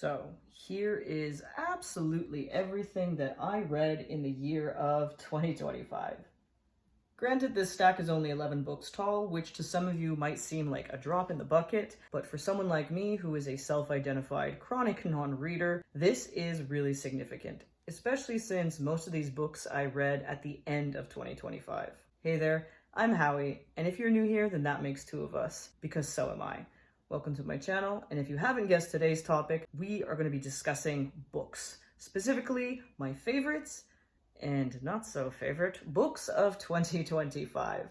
So here is absolutely everything that I read in the year of 2025. Granted, this stack is only 11 books tall, which to some of you might seem like a drop in the bucket, but for someone like me who is a self-identified chronic non-reader, this is really significant, especially since most of these books I read at the end of 2025. Hey there, I'm Howie, and if you're new here, then that makes two of us, because so am I. Welcome to my channel, and if you haven't guessed today's topic, we are going to be discussing books, specifically my favorites and not so favorite books of 2025.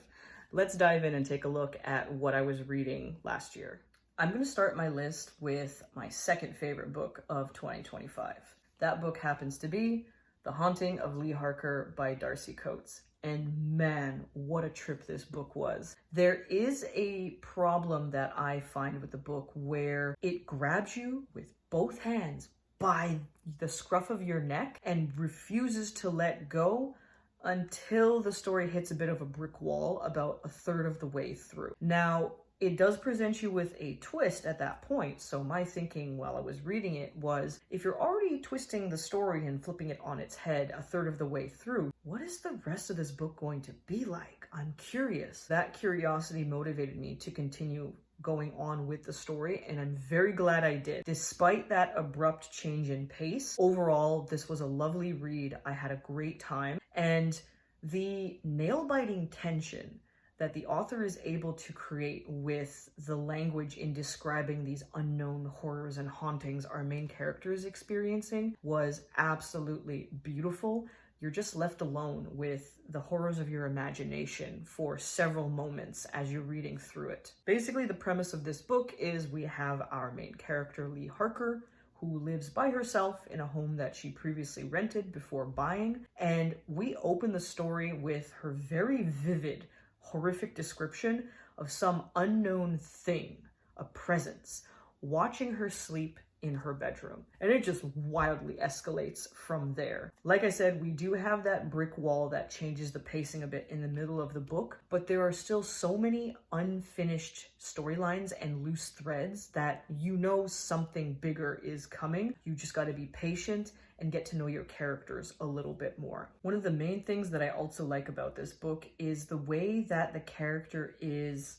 Let's dive in and take a look at what I was reading last year. I'm going to start my list with my second favorite book of 2025. That book happens to be The Haunting of Lee Harker by Darcy Coates. And man, what a trip this book was. There is a problem that I find with the book where it grabs you with both hands by the scruff of your neck and refuses to let go until the story hits a bit of a brick wall about a third of the way through. Now, it does present you with a twist at that point, so my thinking while I was reading it was, if you're already twisting the story and flipping it on its head a third of the way through, what is the rest of this book going to be like? I'm curious. That curiosity motivated me to continue going on with the story, and I'm very glad I did. Despite that abrupt change in pace, overall, this was a lovely read. I had a great time, and the nail-biting tension that the author is able to create with the language in describing these unknown horrors and hauntings our main character is experiencing was absolutely beautiful. You're just left alone with the horrors of your imagination for several moments as you're reading through it. Basically, the premise of this book is we have our main character, Lee Harker, who lives by herself in a home that she previously rented before buying. And we open the story with her very vivid, horrific description of some unknown thing, a presence, watching her sleep in her bedroom. And it just wildly escalates from there. Like I said, we do have that brick wall that changes the pacing a bit in the middle of the book, but there are still so many unfinished storylines and loose threads that you know something bigger is coming. You just got to be patient and get to know your characters a little bit more. One of the main things that I also like about this book is the way that the character is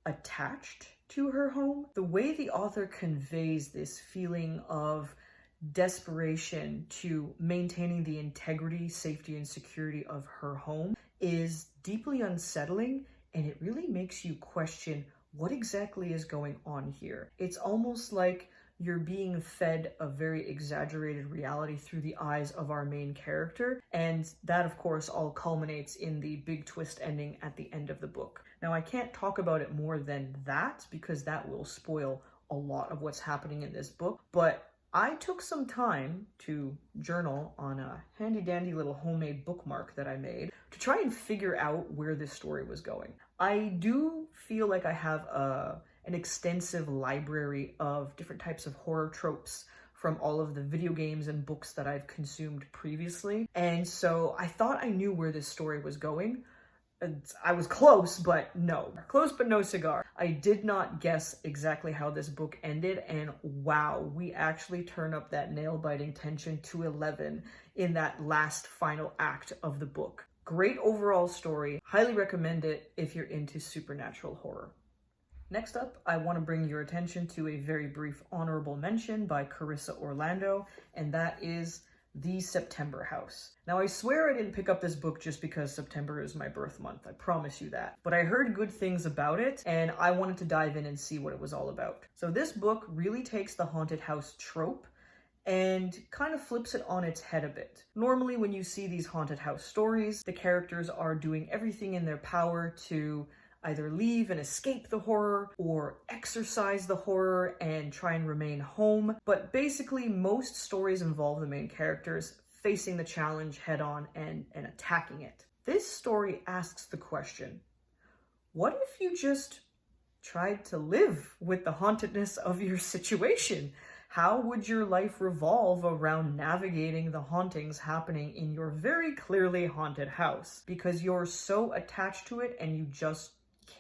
attached to her home. The way the author conveys this feeling of desperation to maintaining the integrity, safety, and security of her home is deeply unsettling, and it really makes you question what exactly is going on here. It's almost like you're being fed a very exaggerated reality through the eyes of our main character, and that of course all culminates in the big twist ending at the end of the book. Now, I can't talk about it more than that because that will spoil a lot of what's happening in this book, but I took some time to journal on a handy dandy little homemade bookmark that I made to try and figure out where this story was going. I do feel like I have an extensive library of different types of horror tropes from all of the video games and books that I've consumed previously. And so I thought I knew where this story was going. I was close, but no. Close, but no cigar. I did not guess exactly how this book ended, and wow, we actually turn up that nail-biting tension to 11 in that last final act of the book. Great overall story. Highly recommend it if you're into supernatural horror. Next up, I want to bring your attention to a very brief honorable mention by Carissa Orlando, and that is The September House. Now, I swear I didn't pick up this book just because September is my birth month, I promise you that. But I heard good things about it, and I wanted to dive in and see what it was all about. So this book really takes the haunted house trope and kind of flips it on its head a bit. Normally, when you see these haunted house stories, the characters are doing everything in their power to either leave and escape the horror or exorcise the horror and try and remain home. But basically, most stories involve the main characters facing the challenge head on and attacking it. This story asks the question, what if you just tried to live with the hauntedness of your situation? How would your life revolve around navigating the hauntings happening in your very clearly haunted house? Because you're so attached to it and you just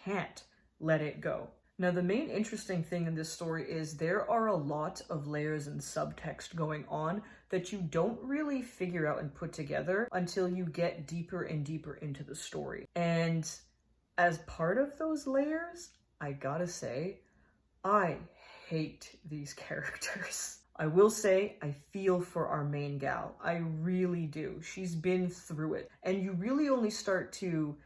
can't let it go. Now, the main interesting thing in this story is there are a lot of layers and subtext going on that you don't really figure out and put together until you get deeper and deeper into the story. And as part of those layers, I gotta say, I hate these characters. I will say I feel for our main gal. I really do. She's been through it. And you really only start to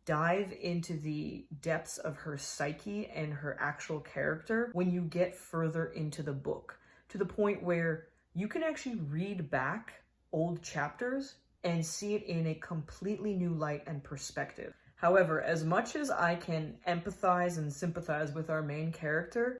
dive into the depths of her psyche and her actual character when you get further into the book, to the point where you can actually read back old chapters and see it in a completely new light and perspective. However, as much as I can empathize and sympathize with our main character,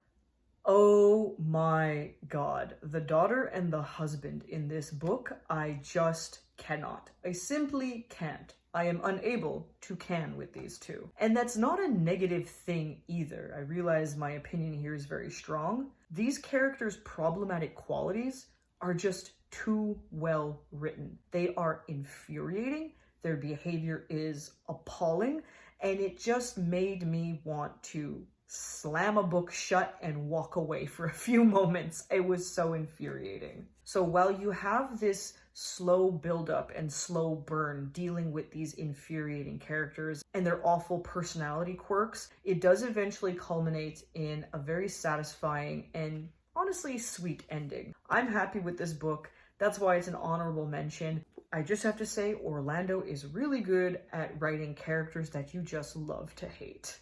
oh my God, the daughter and the husband in this book, I just cannot. I simply can't. I am unable to can with these two. And that's not a negative thing either. I realize my opinion here is very strong. These characters' problematic qualities are just too well written. They are infuriating. Their behavior is appalling. And it just made me want to slam a book shut and walk away for a few moments. It was so infuriating. So while you have this slow build-up and slow burn dealing with these infuriating characters and their awful personality quirks, it does eventually culminate in a very satisfying and honestly sweet ending. I'm happy with this book. That's why it's an honorable mention. I just have to say, Orlando is really good at writing characters that you just love to hate.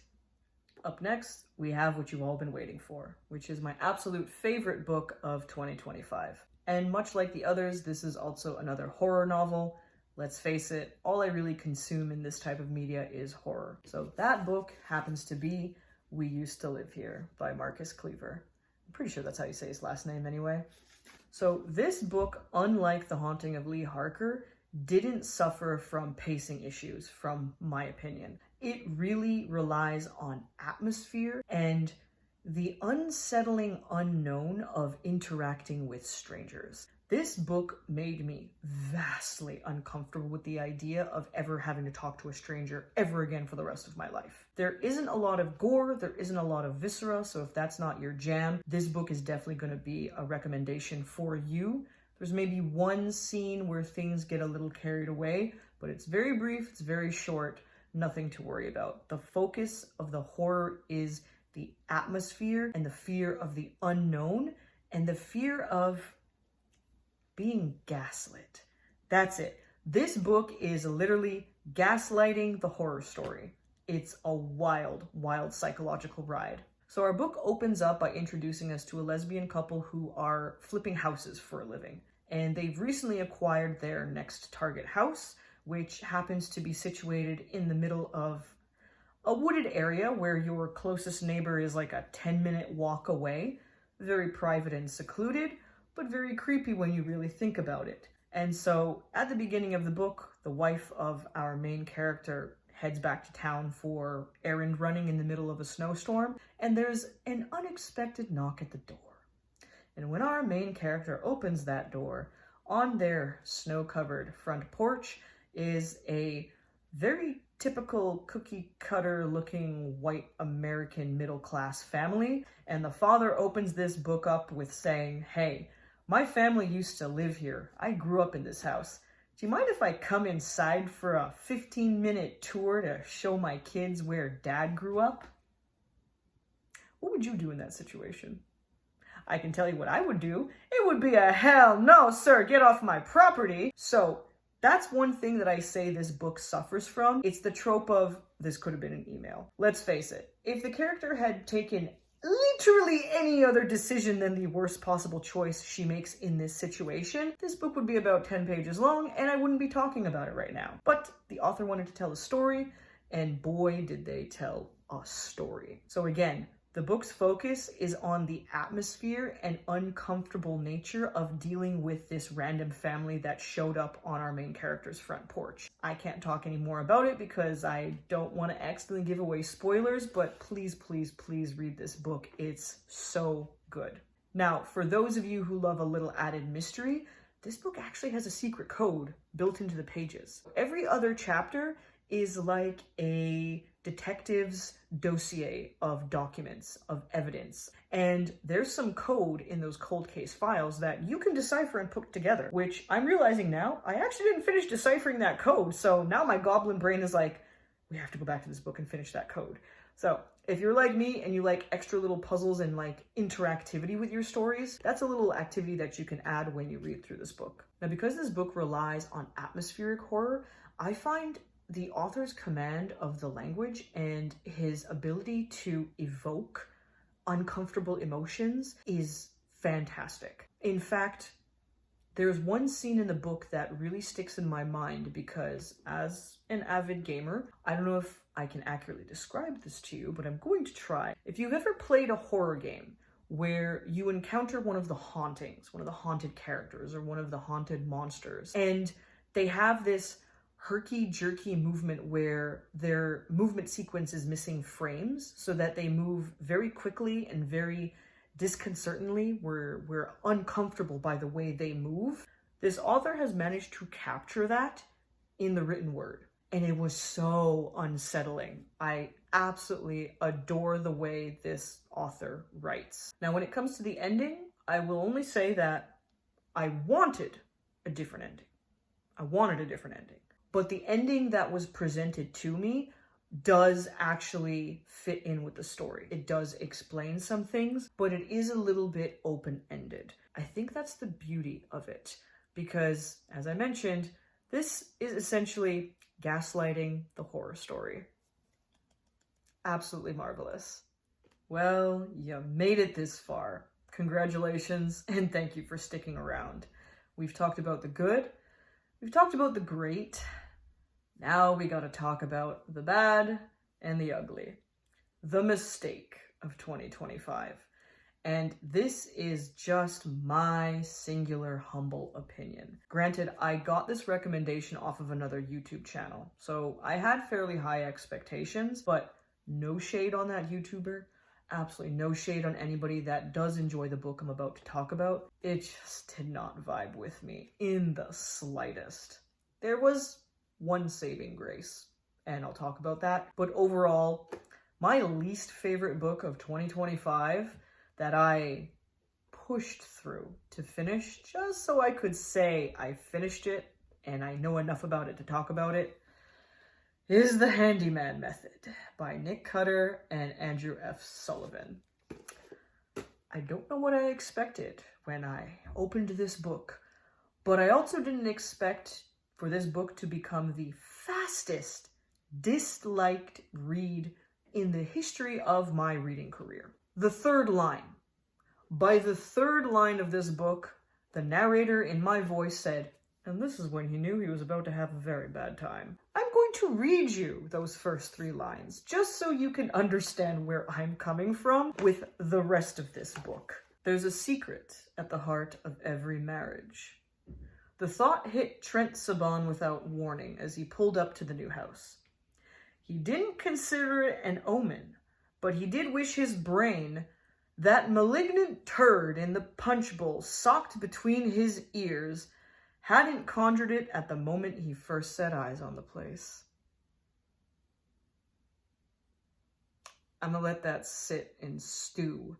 Up next, we have what you've all been waiting for, which is my absolute favorite book of 2025. And much like the others, this is also another horror novel. Let's face it, all I really consume in this type of media is horror. So that book happens to be We Used to Live Here by Marcus Cleaver. I'm pretty sure that's how you say his last name anyway. So this book, unlike The Haunting of Lee Harker, didn't suffer from pacing issues, from my opinion. It really relies on atmosphere and the unsettling unknown of interacting with strangers. This book made me vastly uncomfortable with the idea of ever having to talk to a stranger ever again for the rest of my life. There isn't a lot of gore, there isn't a lot of viscera, so if that's not your jam, this book is definitely going to be a recommendation for you. There's maybe one scene where things get a little carried away, but it's very brief, it's very short, nothing to worry about. The focus of the horror is the atmosphere and the fear of the unknown and the fear of being gaslit. That's it. This book is literally gaslighting the horror story. It's a wild, wild psychological ride. So our book opens up by introducing us to a lesbian couple who are flipping houses for a living. And they've recently acquired their next target house, which happens to be situated in the middle of a wooded area where your closest neighbor is like a 10-minute walk away. Very private and secluded, but very creepy when you really think about it. And so at the beginning of the book, the wife of our main character heads back to town for errand running in the middle of a snowstorm, and there's an unexpected knock at the door. And when our main character opens that door, on their snow-covered front porch is a very typical cookie-cutter looking white American middle-class family. And the father opens this book up with saying, "Hey, my family used to live here. I grew up in this house. Do you mind if I come inside for a 15-minute tour to show my kids where Dad grew up?" What would you do in that situation? I can tell you what I would do. It would be a hell no, sir, get off my property. So that's one thing that I say this book suffers from. It's the trope of, this could have been an email. Let's face it, if the character had taken literally any other decision than the worst possible choice she makes in this situation, this book would be about 10 pages long and I wouldn't be talking about it right now. But the author wanted to tell a story, and boy did they tell a story. So again, the book's focus is on the atmosphere and uncomfortable nature of dealing with this random family that showed up on our main character's front porch. I can't talk any more about it because I don't want to accidentally give away spoilers, but please, please, please read this book. It's so good. Now, for those of you who love a little added mystery, this book actually has a secret code built into the pages. Every other chapter is like a detective's dossier of documents, of evidence. And there's some code in those cold case files that you can decipher and put together, which I'm realizing now, I actually didn't finish deciphering that code. So now my goblin brain is like, we have to go back to this book and finish that code. So if you're like me and you like extra little puzzles and like interactivity with your stories, that's a little activity that you can add when you read through this book. Now, because this book relies on atmospheric horror, I find the author's command of the language and his ability to evoke uncomfortable emotions is fantastic. In fact, there's one scene in the book that really sticks in my mind because as an avid gamer, I don't know if I can accurately describe this to you, but I'm going to try. If you've ever played a horror game where you encounter one of the hauntings, one of the haunted characters or one of the haunted monsters, and they have this herky-jerky movement where their movement sequence is missing frames so that they move very quickly and very disconcertingly. We're uncomfortable by the way they move. This author has managed to capture that in the written word, and it was so unsettling. I absolutely adore the way this author writes. Now, when it comes to the ending, I will only say that I wanted a different ending. But the ending that was presented to me does actually fit in with the story. It does explain some things, but it is a little bit open-ended. I think that's the beauty of it because, as I mentioned, this is essentially gaslighting the horror story. Absolutely marvelous. Well, you made it this far. Congratulations, and thank you for sticking around. We've talked about the good, we've talked about the great. Now we gotta talk about the bad and the ugly. The mistake of 2025. And this is just my singular humble opinion. Granted, I got this recommendation off of another YouTube channel, so I had fairly high expectations, but no shade on that YouTuber. Absolutely no shade on anybody that does enjoy the book I'm about to talk about. It just did not vibe with me in the slightest. There was one saving grace, and I'll talk about that. But overall, my least favorite book of 2025 that I pushed through to finish just so I could say I finished it and I know enough about it to talk about it is The Handyman Method by Nick Cutter and Andrew F. Sullivan. I don't know what I expected when I opened this book, but I also didn't expect for this book to become the fastest disliked read in the history of my reading career. The third line. By the third line of this book, the narrator in my voice said, and this is when he knew he was about to have a very bad time. I'm going to read you those first 3 lines, just so you can understand where I'm coming from with the rest of this book. There's a secret at the heart of every marriage. The thought hit Trent Saban without warning as he pulled up to the new house. He didn't consider it an omen, but he did wish his brain, that malignant turd in the punch bowl socked between his ears, hadn't conjured it at the moment he first set eyes on the place. I'm gonna let that sit and stew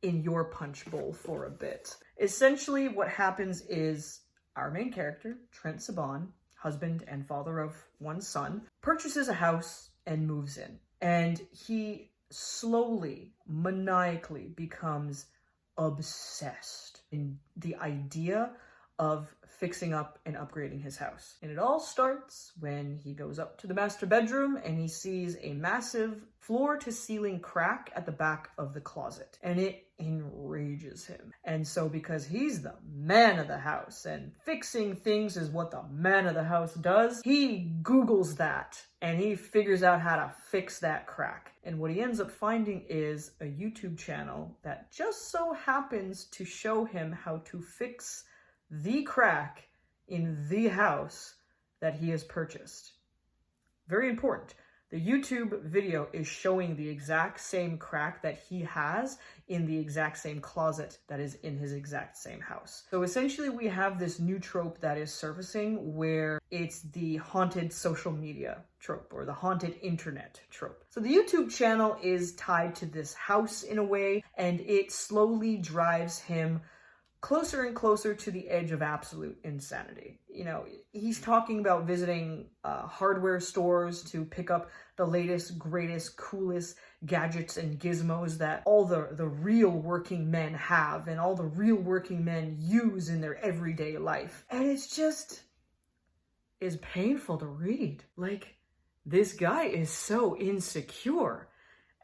in your punch bowl for a bit. Essentially, what happens is our main character, Trent Saban, husband and father of one son, purchases a house and moves in. And he slowly, maniacally becomes obsessed in the idea of fixing up and upgrading his house. And it all starts when he goes up to the master bedroom and he sees a massive floor-to-ceiling crack at the back of the closet. And it enrages him. And so because he's the man of the house and fixing things is what the man of the house does, he Googles that and he figures out how to fix that crack. And what he ends up finding is a YouTube channel that just so happens to show him how to fix the crack in the house that he has purchased. Very important. The YouTube video is showing the exact same crack that he has in the exact same closet that is in his exact same house. So essentially we have this new trope that is surfacing where it's the haunted social media trope or the haunted internet trope. So the YouTube channel is tied to this house in a way, and it slowly drives him closer and closer to the edge of absolute insanity. You know, he's talking about visiting hardware stores to pick up the latest, greatest, coolest gadgets and gizmos that all the real working men have and all the real working men use in their everyday life. And it's just is painful to read. Like, this guy is so insecure.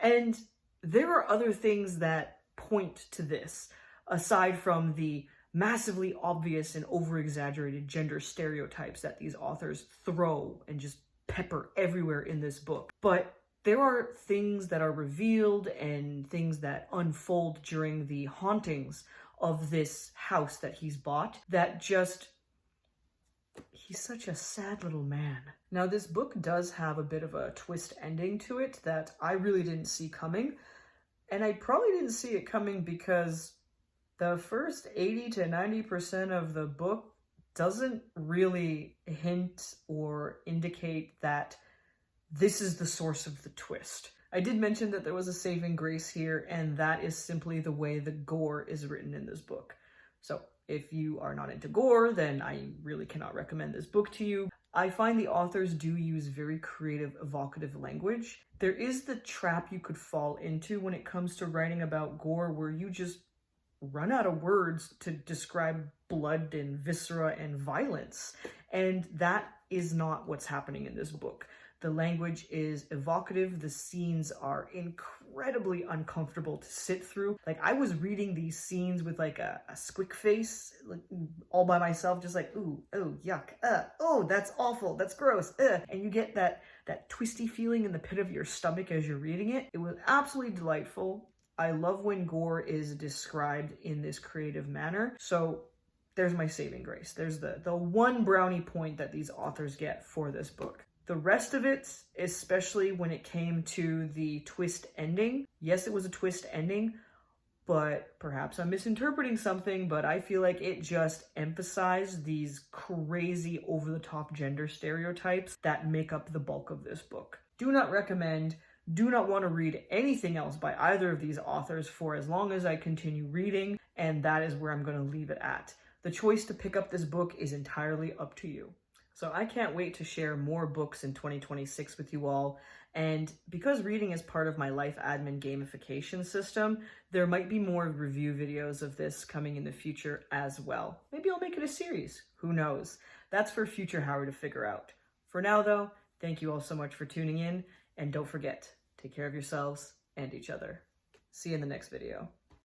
And there are other things that point to this, aside from the massively obvious and over-exaggerated gender stereotypes that these authors throw and just pepper everywhere in this book. But there are things that are revealed and things that unfold during the hauntings of this house that he's bought that just... he's such a sad little man. Now, this book does have a bit of a twist ending to it that I really didn't see coming. And I probably didn't see it coming because the first 80 to 90% of the book doesn't really hint or indicate that this is the source of the twist. I did mention that there was a saving grace here, and that is simply the way the gore is written in this book. So if you are not into gore, then I really cannot recommend this book to you. I find the authors do use very creative, evocative language. There is the trap you could fall into when it comes to writing about gore, where you just run out of words to describe blood and viscera and violence. And that is not what's happening in this book. The language is evocative. The scenes are incredibly uncomfortable to sit through. Like, I was reading these scenes with like a squick face, like, all by myself, just like, ooh, oh, yuck, oh, that's awful, that's gross, and you get that twisty feeling in the pit of your stomach as you're reading it. It was absolutely delightful. I love when gore is described in this creative manner. So there's my saving grace. There's the one brownie point that these authors get for this book. The rest of it, especially when it came to the twist ending, yes, it was a twist ending, but perhaps I'm misinterpreting something, but I feel like it just emphasized these crazy over-the-top gender stereotypes that make up the bulk of this book. Do not recommend. Do not want to read anything else by either of these authors for as long as I continue reading, and that is where I'm going to leave it at. The choice to pick up this book is entirely up to you. So I can't wait to share more books in 2026 with you all, and because reading is part of my life admin gamification system, there might be more review videos of this coming in the future as well. Maybe I'll make it a series. Who knows? That's for future Howard to figure out. For now though, thank you all so much for tuning in. And don't forget, take care of yourselves and each other. See you in the next video.